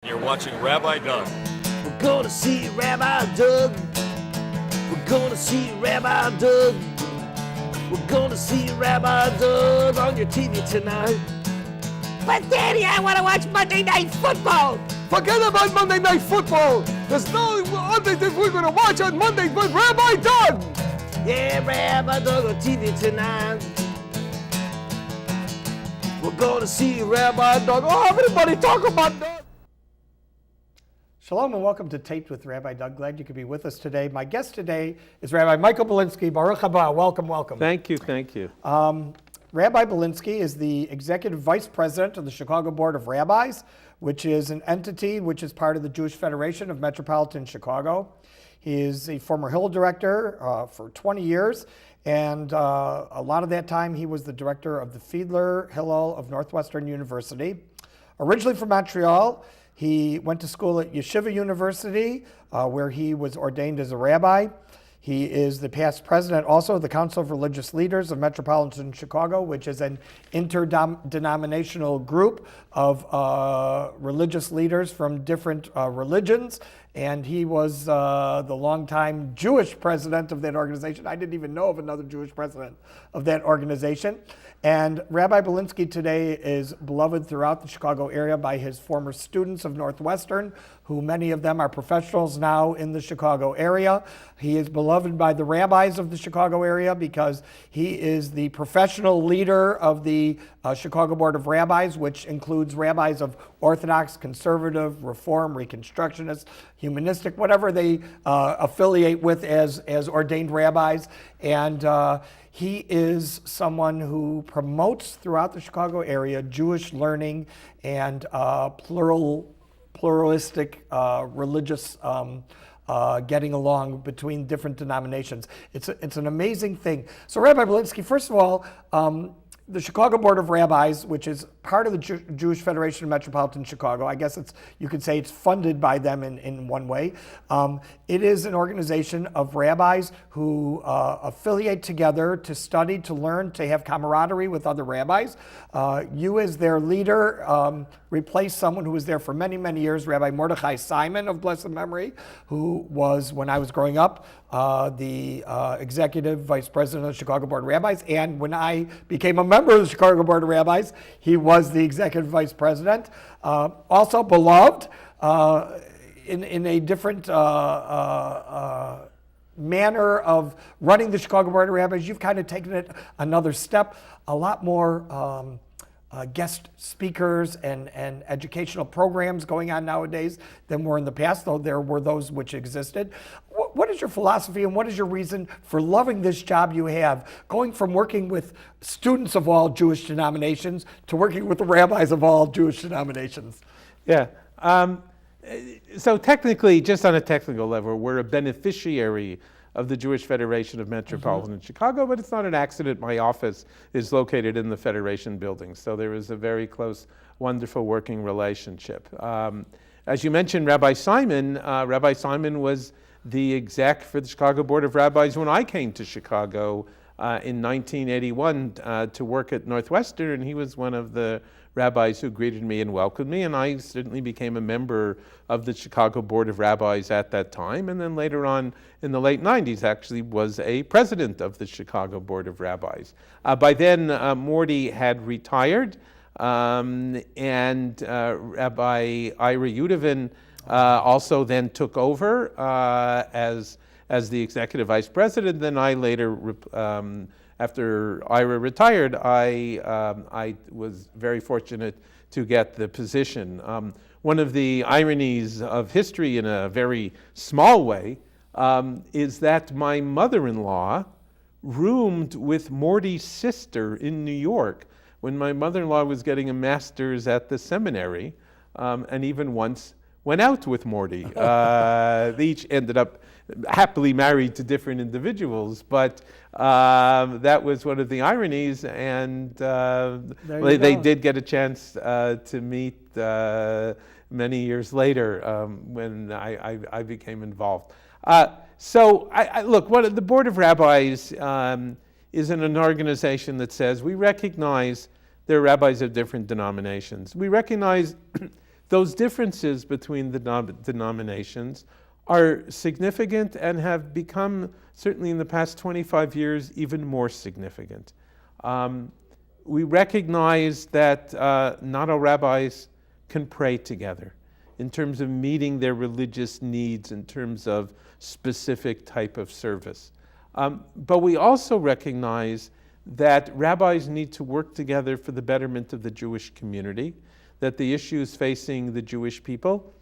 You're watching Rabbi Doug. We're gonna see Rabbi Doug. We're gonna see Rabbi Doug. We're gonna see Rabbi Doug on your TV tonight. But Daddy, I want to watch Monday Night Football. Forget about Monday Night Football. There's no other thing we're going to watch on Monday but Rabbi Doug. Yeah, Rabbi Doug on TV tonight. We're gonna see Rabbi Doug. Oh, everybody talk about Doug. Shalom and welcome to Taped with Rabbi Doug. Glad you could be with us today. My guest today is Rabbi Michael Balinsky. Baruch haba. Welcome, welcome. Thank you, thank you. Rabbi Balinsky is the Executive Vice President of the Chicago Board of Rabbis, which is an entity which is part of the Jewish Federation of Metropolitan Chicago. He is a former Hillel director for 20 years, and a lot of that time he was the director of the Fiedler Hillel of Northwestern University. Originally from Montreal, he went to school at Yeshiva University, where he was ordained as a rabbi. He is the past president also of the Council of Religious Leaders of Metropolitan Chicago, which is an interdenominational group of religious leaders from different religions. And he was the longtime Jewish president of that organization. I didn't even know of another Jewish president of that organization. And Rabbi Balinsky today is beloved throughout the Chicago area by his former students of Northwestern, who many of them are professionals now in the Chicago area. He is beloved by the rabbis of the Chicago area because he is the professional leader of the Chicago Board of Rabbis, which includes rabbis of Orthodox, Conservative, Reform, Reconstructionist, Humanistic, whatever they affiliate with as ordained rabbis. And he is someone who promotes throughout the Chicago area Jewish learning and pluralistic religious getting along between different denominations. It's an amazing thing. So Rabbi Balinsky, first of all, the Chicago Board of Rabbis, which is part of the Jewish Federation of Metropolitan Chicago, I guess you could say it's funded by them in one way. It is an organization of rabbis who affiliate together to study, to learn, to have camaraderie with other rabbis. You as their leader replaced someone who was there for many, many years, Rabbi Mordechai Simon of blessed memory, who was, when I was growing up, the executive vice president of the Chicago Board of Rabbis. And when I became a member of the Chicago Board of Rabbis, he was the executive vice president. Also beloved in a different manner of running the Chicago Board of Rabbis. You've kind of taken it another step, a lot more guest speakers and educational programs going on nowadays than were in the past, though there were those which existed. What is your philosophy and what is your reason for loving this job you have, going from working with students of all Jewish denominations to working with the rabbis of all Jewish denominations? Yeah. So technically, just on a technical level, we're a beneficiary of the Jewish Federation of Metropolitan Chicago, but it's not an accident. My office is located in the Federation building, so there is a very close, wonderful working relationship. As you mentioned, Rabbi Simon was the exec for the Chicago Board of Rabbis when I came to Chicago in 1981 to work at Northwestern, and he was one of the rabbis who greeted me and welcomed me, and I certainly became a member of the Chicago Board of Rabbis at that time, and then later on in the late 90s actually was a president of the Chicago Board of Rabbis. By then, Morty had retired, and Rabbi Ira Yudovin also then took over as the executive vice president. Then I later, after Ira retired, I was very fortunate to get the position. One of the ironies of history in a very small way is that my mother-in-law roomed with Morty's sister in New York when my mother-in-law was getting a master's at the seminary, and even once went out with Morty. They each ended up happily married to different individuals, but that was one of the ironies, and they did get a chance to meet many years later when I became involved. So look, the Board of Rabbis is an organization that says we recognize there are rabbis of different denominations. We recognize those differences between the denominations are significant and have become, certainly in the past 25 years, even more significant. We recognize that not all rabbis can pray together in terms of meeting their religious needs, in terms of specific type of service. But we also recognize that rabbis need to work together for the betterment of the Jewish community, that the issues facing the Jewish people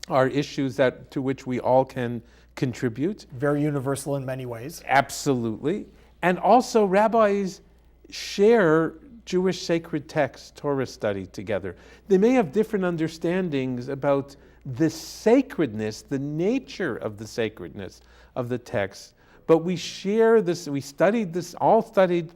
are issues to which we all can contribute. Very universal in many ways. Absolutely. And also rabbis share Jewish sacred texts, Torah study together. They may have different understandings about the sacredness, the nature of the sacredness of the text, but we share this, we studied this, all studied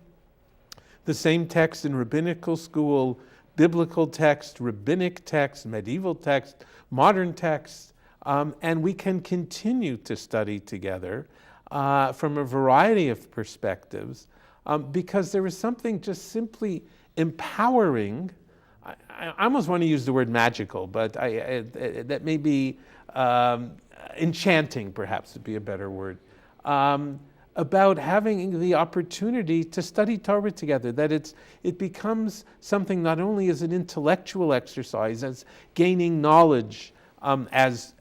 the same text in rabbinical school, biblical text, rabbinic text, medieval text, modern text, and we can continue to study together from a variety of perspectives because there is something just simply empowering. I almost want to use the word magical, but that may be enchanting, perhaps would be a better word, about having the opportunity to study Torah together, that it becomes something not only as an intellectual exercise, as gaining knowledge, as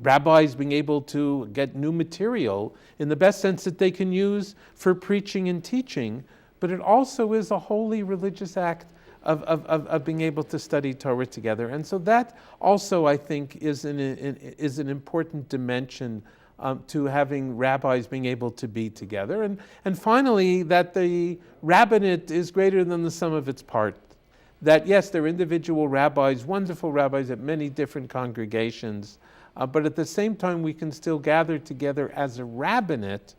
rabbis being able to get new material in the best sense that they can use for preaching and teaching, but it also is a holy religious act of being able to study Torah together. And so that also, I think, is an important dimension to having rabbis being able to be together. And finally, that the rabbinate is greater than the sum of its parts. That yes, there are individual rabbis, wonderful rabbis at many different congregations, but at the same time we can still gather together as a rabbinate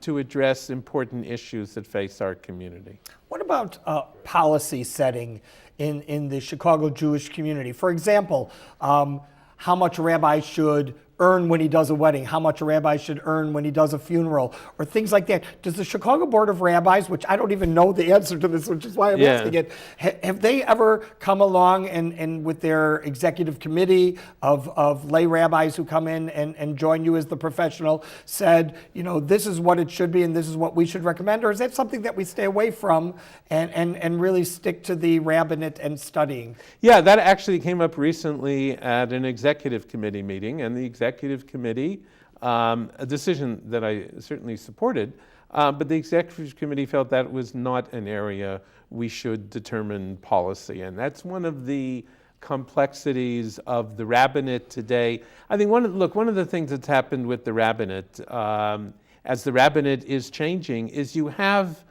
to address important issues that face our community. What about policy setting in the Chicago Jewish community? For example, how much a rabbi should earn when he does a wedding, how much a rabbi should earn when he does a funeral, or things like that. Does the Chicago Board of Rabbis, which I don't even know the answer to this, which is why I'm asking it, have they ever come along and with their executive committee of lay rabbis who come in and join you as the professional said, you know, this is what it should be and this is what we should recommend? Or is that something that we stay away from and really stick to the rabbinate and studying? Yeah, that actually came up recently at an executive committee meeting, and the executive committee, a decision that I certainly supported, but the executive committee felt that was not an area we should determine policy. And that's one of the complexities of the rabbinate today. I think one of the things that's happened with the rabbinate, as the rabbinate is changing, is you have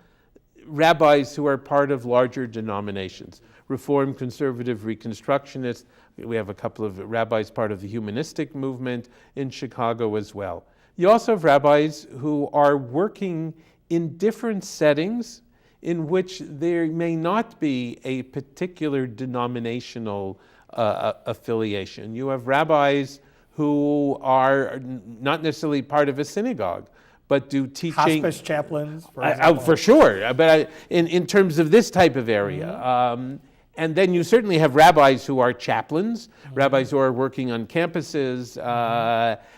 rabbis who are part of larger denominations, Reform, Conservative, Reconstructionist. We have a couple of rabbis part of the humanistic movement in Chicago as well. You also have rabbis who are working in different settings in which there may not be a particular denominational affiliation. You have rabbis who are not necessarily part of a synagogue, but do teaching. Hospice chaplains, for example. For sure, but in terms of this type of area. Mm-hmm. And then you certainly have rabbis who are chaplains, mm-hmm. rabbis who are working on campuses,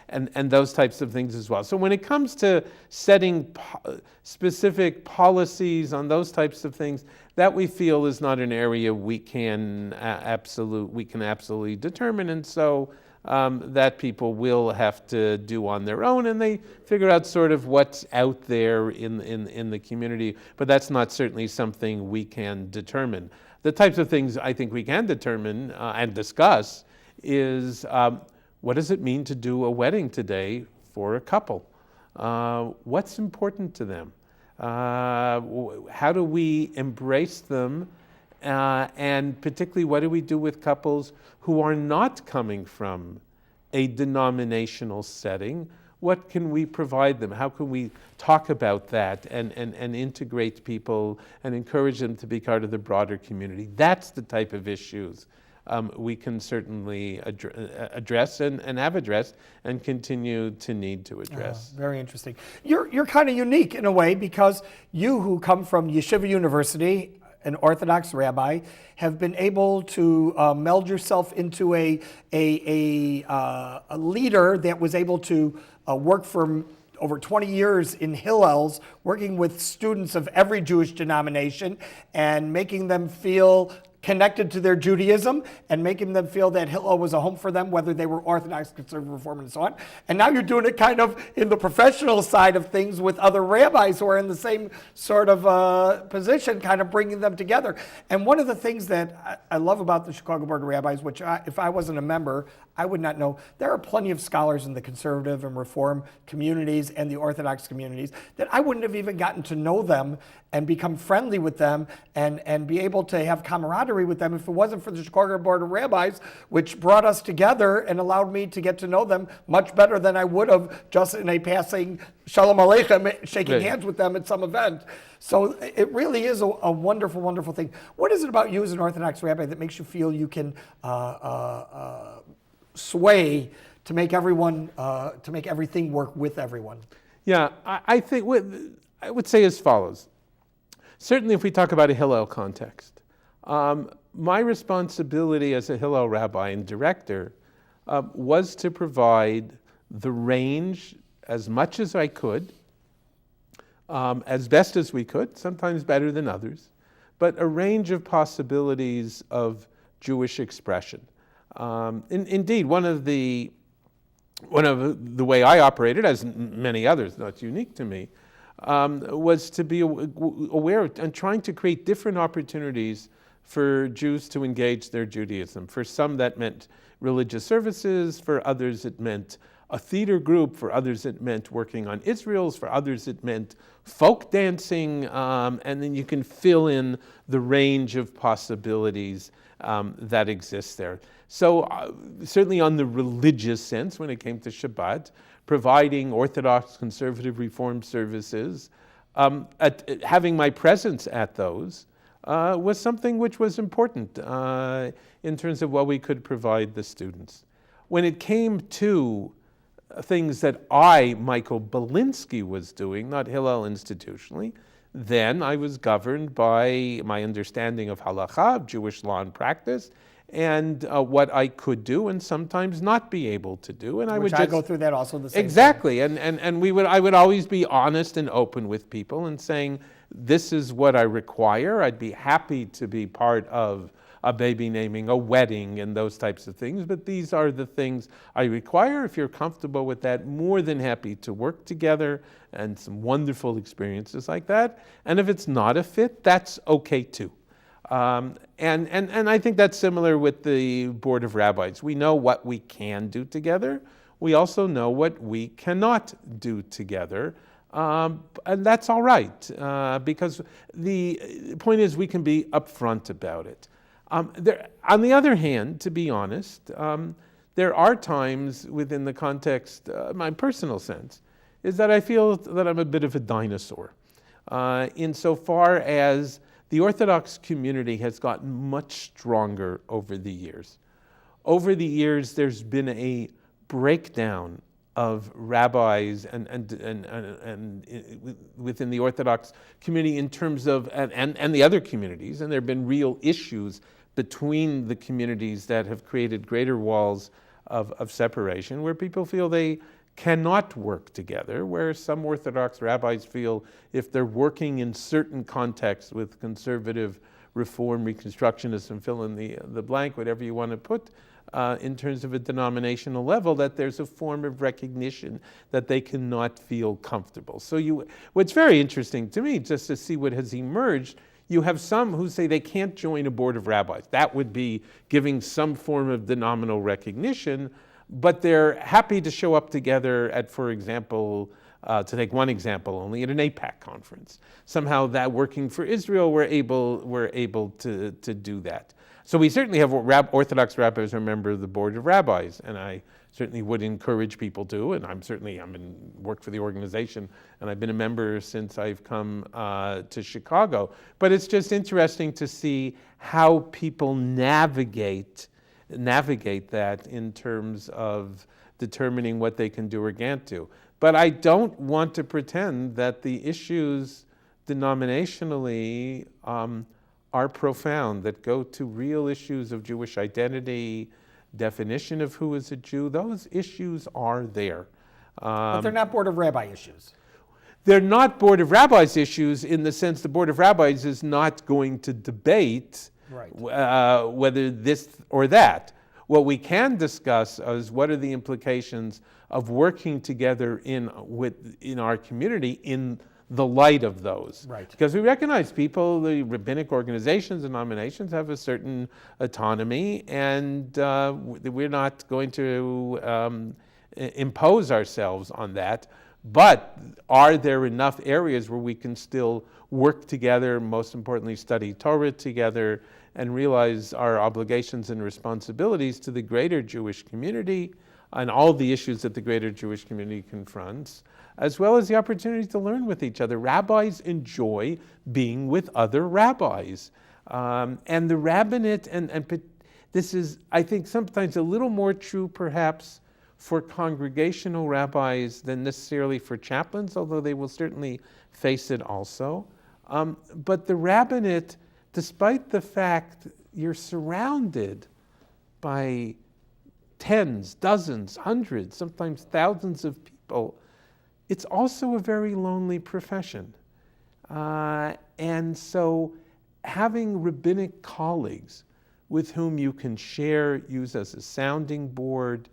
and those types of things as well. So when it comes to setting specific policies on those types of things, that we feel is not an area we can absolutely determine, and so that people will have to do on their own, and they figure out sort of what's out there in the community. But that's not certainly something we can determine. The types of things I think we can determine and discuss is what does it mean to do a wedding today for a couple? What's important to them? How do we embrace them? And particularly, what do we do with couples who are not coming from a denominational setting? What can we provide them? How can we talk about that and integrate people and encourage them to be part of the broader community? That's the type of issues we can certainly address and have addressed and continue to need to address. Very interesting. You're kind of unique in a way because you who come from Yeshiva University an Orthodox rabbi, have been able to meld yourself into a leader that was able to work for over 20 years in Hillels, working with students of every Jewish denomination and making them feel connected to their Judaism and making them feel that Hillel was a home for them, whether they were Orthodox, Conservative, Reform, and so on. And now you're doing it kind of in the professional side of things with other rabbis who are in the same sort of position, kind of bringing them together. And one of the things that I love about the Chicago Board of Rabbis, which if I wasn't a member, I would not know, there are plenty of scholars in the Conservative and Reform communities and the Orthodox communities that I wouldn't have even gotten to know them and become friendly with them and be able to have camaraderie with them if it wasn't for the Chicago Board of Rabbis, which brought us together and allowed me to get to know them much better than I would have just in a passing Shalom Aleichem, shaking hands with them at some event. So it really is a wonderful, wonderful thing. What is it about you as an Orthodox rabbi that makes you feel you can sway to make everyone, to make everything work with everyone? Yeah, I think I would say as follows. Certainly if we talk about a Hillel context, my responsibility as a Hillel rabbi and director was to provide the range as much as I could, as best as we could, sometimes better than others, but a range of possibilities of Jewish expression. Indeed, one of the way I operated, as many others, not unique to me, was to be aware of and trying to create different opportunities for Jews to engage their Judaism. For some that meant religious services, for others it meant a theater group, for others it meant working on Israels, for others it meant folk dancing, and then you can fill in the range of possibilities that exists there. So certainly on the religious sense, when it came to Shabbat, providing Orthodox, Conservative, Reform services, having my presence at those was something which was important in terms of what we could provide the students. When it came to things that I, Michael Balinsky, was doing, not Hillel institutionally, then I was governed by my understanding of halakha, of Jewish law and practice, and what I could do and sometimes not be able to do. And I would just go through that also the same exactly. And I would always be honest and open with people and saying, this is what I require. I'd be happy to be part of a baby naming, a wedding, and those types of things, but these are the things I require. If you're comfortable with that, more than happy to work together, and some wonderful experiences like that. And if it's not a fit, that's okay too. And I think that's similar with the Board of Rabbis. We know what we can do together. We also know what we cannot do together. And that's all right, because the point is we can be upfront about it. On the other hand, to be honest, there are times within the context, my personal sense, is that I feel that I'm a bit of a dinosaur, insofar as the Orthodox community has gotten much stronger over the years. Over the years, there's been a breakdown of rabbis and within the Orthodox community in terms of, and the other communities, and there have been real issues between the communities that have created greater walls of separation, where people feel they cannot work together, where some Orthodox rabbis feel if they're working in certain contexts with conservative reform, reconstructionism, fill in the blank, whatever you want to put, in terms of a denominational level, that there's a form of recognition that they cannot feel comfortable. So what's very interesting to me, just to see what has emerged, you have some who say they can't join a board of rabbis. That would be giving some form of denominational recognition, but they're happy to show up together at, for example, to take one example only, at an APAC conference. Somehow that working for Israel, we're able to do that. So we certainly have Orthodox rabbis who are members of the Board of Rabbis, and I certainly would encourage people to, and I'm in work for the organization, and I've been a member since I've come to Chicago. But it's just interesting to see how people navigate that in terms of determining what they can do or can't do. But I don't want to pretend that the issues denominationally are profound, that go to real issues of Jewish identity, definition of who is a Jew. Those issues are there. But they're not Board of Rabbi issues. They're not Board of Rabbis issues in the sense the Board of Rabbis is not going to debate whether this or that. What we can discuss is what are the implications of working together in our community in the light of those. Right. Because we recognize people, the rabbinic organizations, denominations have a certain autonomy, and we're not going to impose ourselves on that. But are there enough areas where we can still work together, most importantly study Torah together, and realize our obligations and responsibilities to the greater Jewish community and all the issues that the greater Jewish community confronts, as well as the opportunity to learn with each other. Rabbis enjoy being with other rabbis. And the rabbinate, and this is, I think, sometimes a little more true perhaps for congregational rabbis than necessarily for chaplains, although they will certainly face it also. But the rabbinate, despite the fact you're surrounded by tens, dozens, hundreds, sometimes thousands of people, it's also a very lonely profession. And so having rabbinic colleagues with whom you can share, use as a sounding board,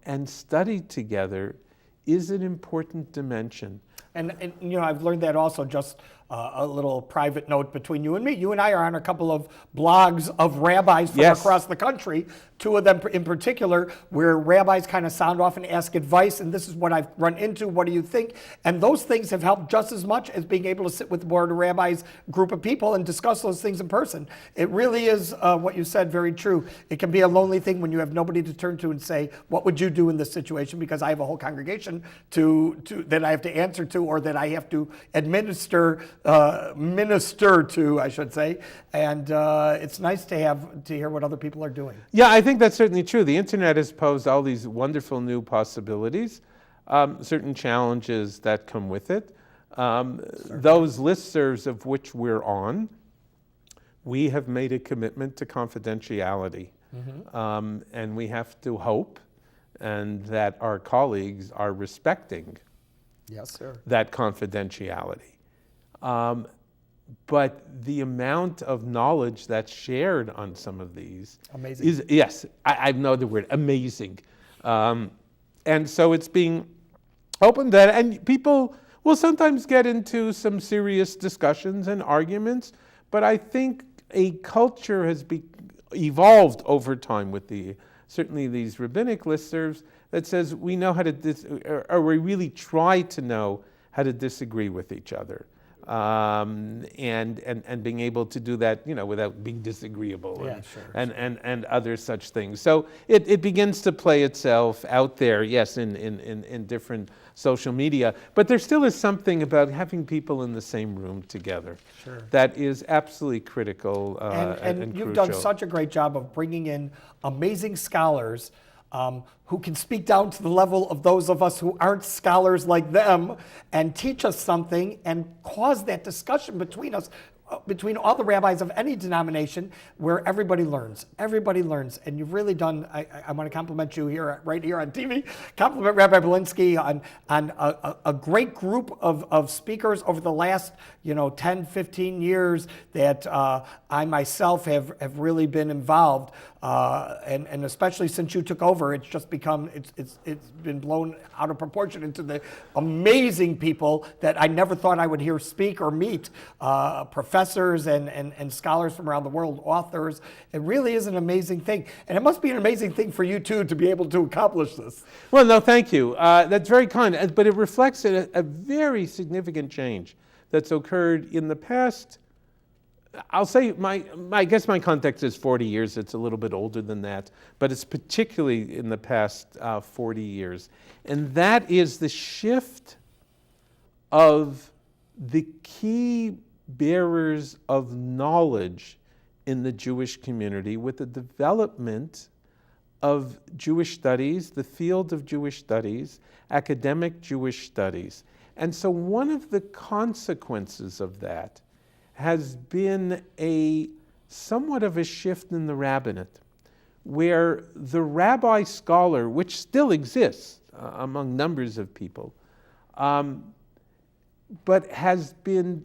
and study together is an important dimension. And I've learned that also, just a little private note between you and me. You and I are on a couple of blogs of rabbis from across the country, two of them in particular, where rabbis kind of sound off and ask advice, and this is what I've run into, what do you think? And those things have helped just as much as being able to sit with the Board of Rabbis group of people and discuss those things in person. It really is what you said, very true. It can be a lonely thing when you have nobody to turn to and say, what would you do in this situation? Because I have a whole congregation that I have to answer to, or that I have to minister to, I should say. And it's nice to hear what other people are doing. Yeah, I think that's certainly true. The internet has posed all these wonderful new possibilities, certain challenges that come with it. Those listservs of which we're on, we have made a commitment to confidentiality. And we have to hope and that our colleagues are respecting that confidentiality. But the amount of knowledge that's shared on some of these is, yes, I know the word, amazing. And so it's being opened that, and people will sometimes get into some serious discussions and arguments, but I think a culture has evolved over time with certainly these rabbinic listservs that says we know how to, or we really try to know how to disagree with each other. And being able to do that, without being disagreeable and other such things. So it begins to play itself out there, yes, in different social media, but there still is something about having people in the same room together that is absolutely critical and you've crucial. done such a great job of bringing in amazing scholars who can speak down to the level of those of us who aren't scholars like them and teach us something and cause that discussion between us, between all the rabbis of any denomination, where everybody learns. Everybody learns. And you've really done, I want to compliment you here, right here on TV, compliment Rabbi Balinsky on a great group of speakers over the last 10, 15 years that I myself have really been involved. And especially since you took over, it's just become, it's been blown out of proportion into the amazing people that I never thought I would hear speak or meet, professors and scholars from around the world, authors. It really is an amazing thing. And it must be an amazing thing for you too to be able to accomplish this. Well, no, thank you. That's very kind, but it reflects a very significant change that's occurred in the past. I'll say I guess my context is 40 years. It's a little bit older than that, but it's particularly in the past 40 years. And that is the shift of the key bearers of knowledge in the Jewish community with the development of Jewish studies, the field of Jewish studies, academic Jewish studies. And so one of the consequences of that has been somewhat of a shift in the rabbinate, where the rabbi scholar, which still exists among numbers of people, but has been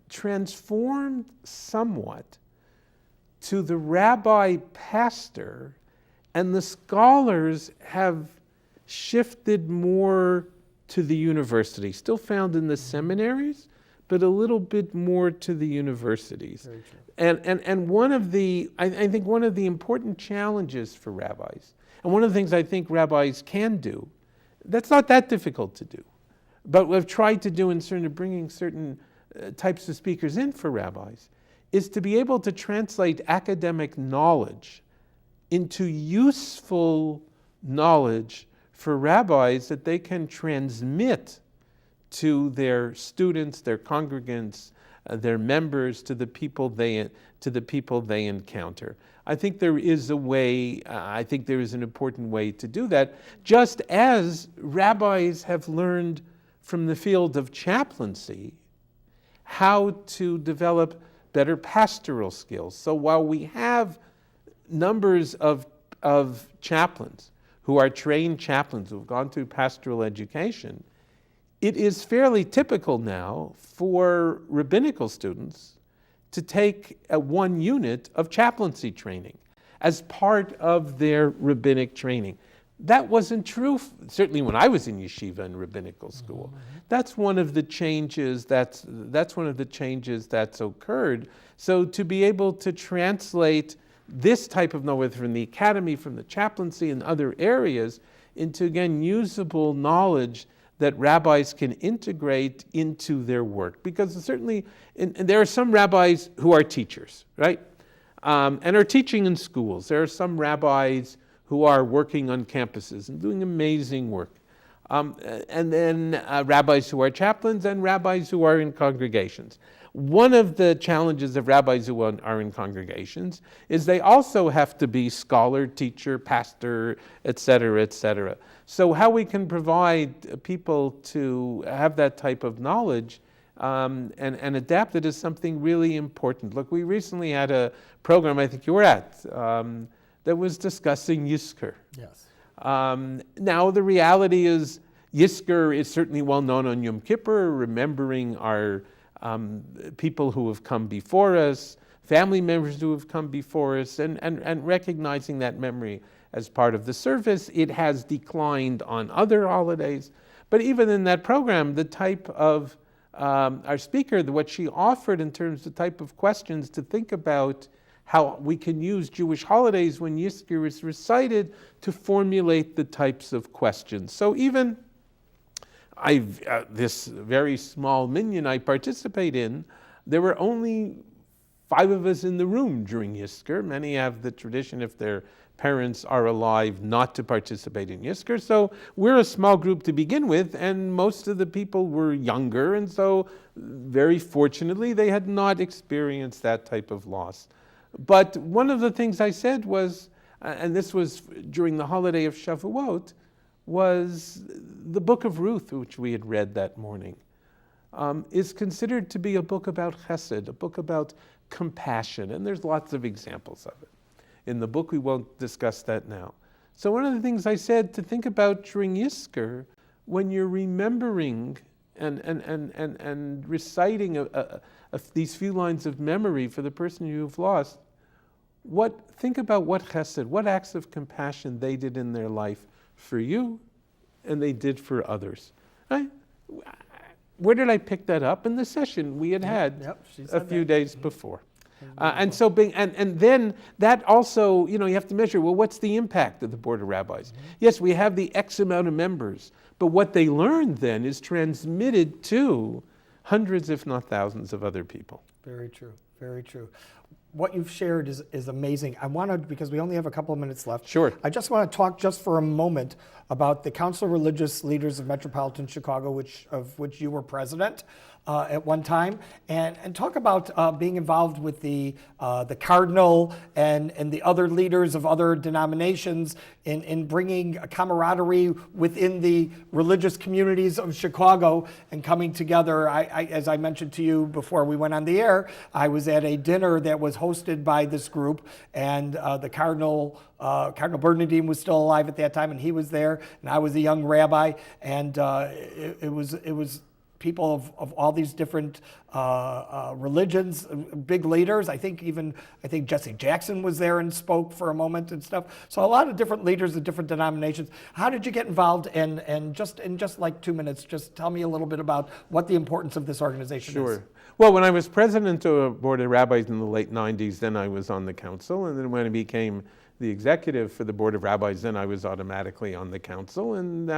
transformed somewhat to the rabbi pastor, and the scholars have shifted more to the university, still found in the seminaries, but a little bit more to the universities. Very true. And one of the, I think one of the important challenges for rabbis, and one of the things I think rabbis can do, that's not that difficult to do, but we've tried to do in bringing certain types of speakers in for rabbis, is to be able to translate academic knowledge into useful knowledge for rabbis that they can transmit to their students, their congregants, their members, to the people they encounter. I think there is a way, I think there is an important way to do that, just as rabbis have learned from the field of chaplaincy how to develop better pastoral skills. So while we have numbers of chaplains who are trained chaplains, who have gone through pastoral education, it is fairly typical now for rabbinical students to take one unit of chaplaincy training as part of their rabbinic training. That wasn't true, certainly when I was in yeshiva and rabbinical school. That's one of the changes that's occurred. So to be able to translate this type of knowledge from the academy, from the chaplaincy and other areas into, again, usable knowledge that rabbis can integrate into their work. Because certainly, and there are some rabbis who are teachers, right? And are teaching in schools. There are some rabbis who are working on campuses and doing amazing work. And then rabbis who are chaplains and rabbis who are in congregations. One of the challenges of rabbis who are in congregations is they also have to be scholar, teacher, pastor, et cetera, et cetera. So how we can provide people to have that type of knowledge and adapt it is something really important. Look, we recently had a program, I think you were at, that was discussing Yizkor. Yes. Now the reality is Yizkor is certainly well known on Yom Kippur, remembering our people who have come before us, family members who have come before us, and recognizing that memory as part of the service. It has declined on other holidays, but even in that program, the type of our speaker, what she offered in terms of the type of questions to think about how we can use Jewish holidays when Yizkor is recited to formulate the types of questions. So even this very small minyan I participate in, there were only 5 of us in the room during Yizkor. Many have the tradition, if their parents are alive, not to participate in Yizkor. So we're a small group to begin with, and most of the people were younger, and so very fortunately they had not experienced that type of loss. But one of the things I said was, and this was during the holiday of Shavuot, was the book of Ruth, which we had read that morning, is considered to be a book about chesed, a book about compassion, and there's lots of examples of it. In the book, we won't discuss that now. So one of the things I said to think about during Yizkor, when you're remembering and reciting these few lines of memory for the person you've lost, think about what chesed, what acts of compassion they did in their life for you, and they did for others. Right? Where did I pick that up? In the session we had a few days before. And then that also, you have to measure, well, what's the impact of the Board of Rabbis? Yes, we have the X amount of members, but what they learned then is transmitted to hundreds, if not thousands, of other people. Very true, very true. what you've shared is amazing. I want to, because we only have a couple of minutes left. Sure. I just want to talk just for a moment about the Council of Religious Leaders of Metropolitan Chicago, of which you were president at one time, and talk about being involved with the cardinal and the other leaders of other denominations in bringing a camaraderie within the religious communities of Chicago and coming together. As I mentioned to you before we went on the air, I was at a dinner that was hosted by this group, and the Cardinal Bernardine was still alive at that time, and he was there, and I was a young rabbi, and it was people of all these different religions, big leaders. I think Jesse Jackson was there and spoke for a moment and stuff. So a lot of different leaders of different denominations. How did you get involved? And just in like 2 minutes, just tell me a little bit about what the importance of this organization is. Sure. Well, when I was president of the Board of Rabbis in the late 90s, then I was on the council. And then when I became the executive for the Board of Rabbis, then I was automatically on the council. And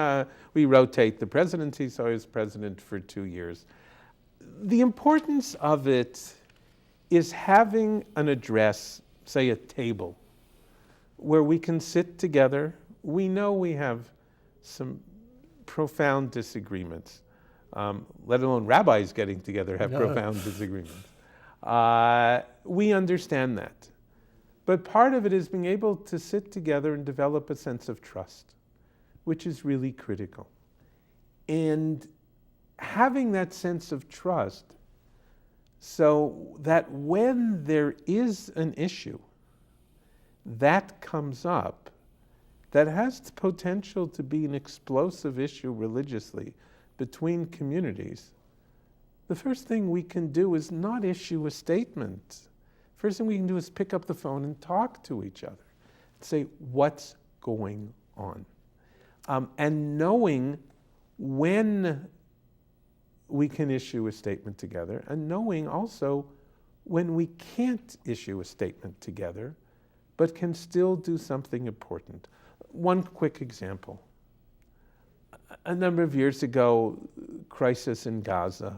we rotate the presidency, so I was president for 2 years. The importance of it is having an address, say a table, where we can sit together. We know we have some profound disagreements, let alone rabbis getting together have profound disagreements. We understand that. But part of it is being able to sit together and develop a sense of trust, which is really critical. And having that sense of trust so that when there is an issue that comes up that has the potential to be an explosive issue religiously between communities, the first thing we can do is not issue a statement. First thing we can do is pick up the phone and talk to each other, say what's going on, and knowing when we can issue a statement together, and knowing also when we can't issue a statement together, but can still do something important. One quick example. A number of years ago, crisis in Gaza,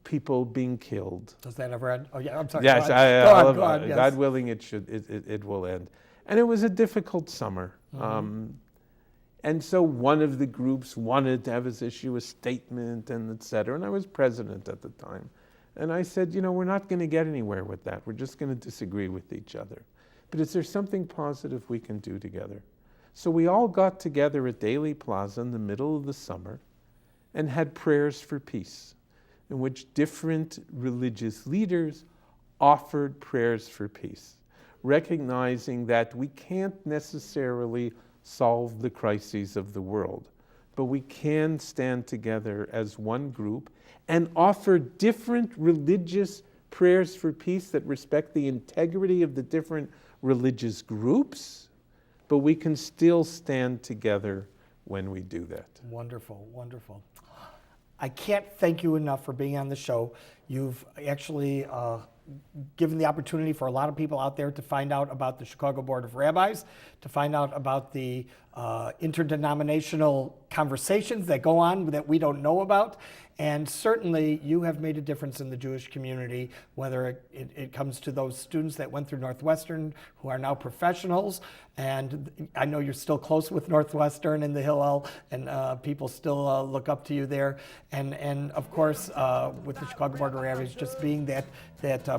people being killed. Does that ever end? Oh yeah, I'm sorry. Yes, go on, yes. God willing, it will end. And it was a difficult summer. And so one of the groups wanted to have us issue a statement and et cetera, and I was president at the time. And I said, we're not going to get anywhere with that. We're just going to disagree with each other. But is there something positive we can do together? So we all got together at Daly Plaza in the middle of the summer and had prayers for peace, in which different religious leaders offered prayers for peace, recognizing that we can't necessarily solve the crises of the world, but we can stand together as one group and offer different religious prayers for peace that respect the integrity of the different religious groups, but we can still stand together when we do that. Wonderful, wonderful. I can't thank you enough for being on the show. You've actually given the opportunity for a lot of people out there to find out about the Chicago Board of Rabbis, to find out about the interdenominational conversations that go on that we don't know about. And certainly you have made a difference in the Jewish community, whether it comes to those students that went through Northwestern who are now professionals. And I know you're still close with Northwestern and the Hillel, and people still look up to you there. And of course, with the Chicago Board of Rabbis, just being that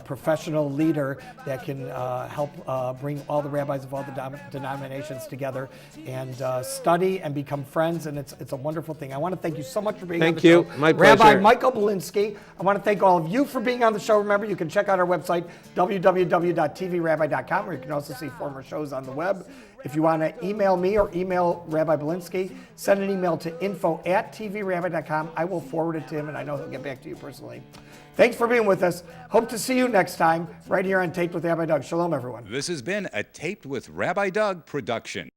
professional leader that can help bring all the rabbis of all the denominations together and study and become friends. And it's a wonderful thing. I want to thank you so much for being on the show. Thank you. My pleasure. Rabbi Michael Balinsky. I want to thank all of you for being on the show. Remember, you can check out our website, www.tvrabbi.com, where you can also see former shows on the web. If you want to email me or email Rabbi Balinsky, send an email to info@tvrabbi.com. I will forward it to him, and I know he'll get back to you personally. Thanks for being with us. Hope to see you next time right here on Taped with Rabbi Doug. Shalom, everyone. This has been a Taped with Rabbi Doug production.